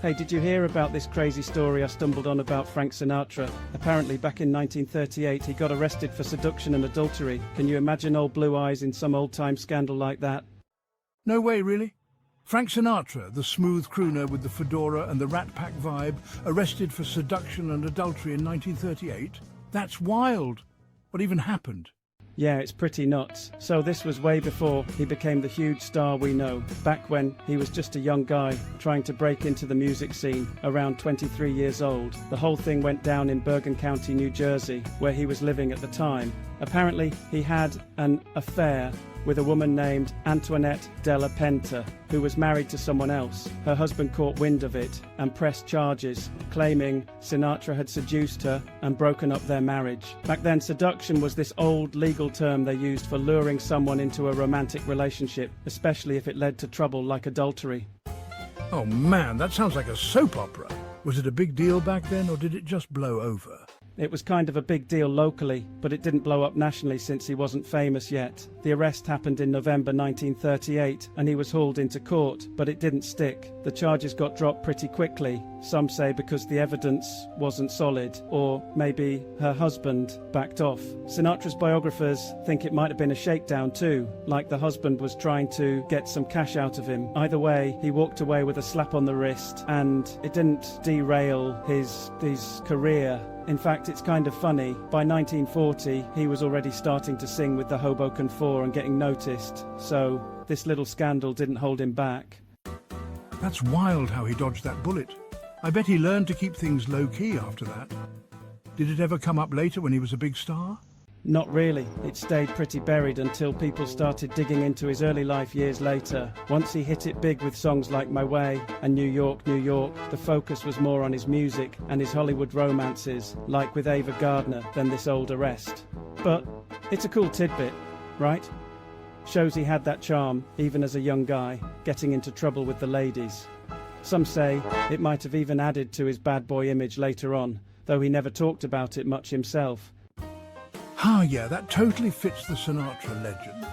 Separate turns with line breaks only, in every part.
Hey, did you hear about this crazy story I stumbled on about Frank Sinatra? Apparently, back in 1938, he got arrested for seduction and adultery. Can you imagine old Blue Eyes in some old-time scandal like that?
No way, really? Frank Sinatra, the smooth crooner with the fedora and the Rat Pack vibe, arrested for seduction and adultery in 1938? That's wild. What even happened?
Yeah, it's pretty nuts. So this was way before he became the huge star we know, back when he was just a young guy trying to break into the music scene, around 23 years old. The whole thing went down in Bergen County, New Jersey, where he was living at the time. Apparently, he had an affair with a woman named Antoinette Della Penta, who was married to someone else. Her husband caught wind of it and pressed charges, claiming Sinatra had seduced her and broken up their marriage. Back then, seduction was this old legal term they used for luring someone into a romantic relationship, especially if it led to trouble like adultery.
Oh man, that sounds like a soap opera. Was it a big deal back then, or did it just blow over?
It was kind of a big deal locally, but it didn't blow up nationally since he wasn't famous yet. The arrest happened in November 1938, and he was hauled into court, but it didn't stick. The charges got dropped pretty quickly, some say because the evidence wasn't solid, or maybe her husband backed off. Sinatra's biographers think it might have been a shakedown too, like the husband was trying to get some cash out of him. Either way, he walked away with a slap on the wrist, and it didn't derail his career. In fact, it's kind of funny. By 1940, he was already starting to sing with the Hoboken Four and getting noticed, so this little scandal didn't hold him back.
That's wild how he dodged that bullet. I bet he learned to keep things low-key after that. Did it ever come up later when he was a big star?
Not really. It stayed pretty buried until people started digging into his early life years later. Once he hit it big with songs like My Way and New York, New York, the focus was more on his music and his Hollywood romances, like with Ava Gardner, than this old arrest. But it's a cool tidbit, right? Shows he had that charm, even as a young guy, getting into trouble with the ladies. Some say it might have even added to his bad boy image later on, though he never talked about it much himself.
Ah, yeah, that totally fits the Sinatra legend.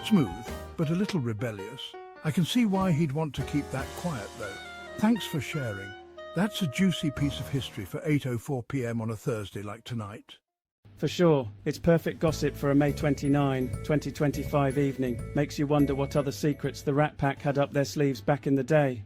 Smooth, but a little rebellious. I can see why he'd want to keep that quiet, though. Thanks for sharing. That's a juicy piece of history for 8:04 p.m. on a Thursday like tonight.
For sure, it's perfect gossip for a May 29, 2025 evening. Makes you wonder what other secrets the Rat Pack had up their sleeves back in the day.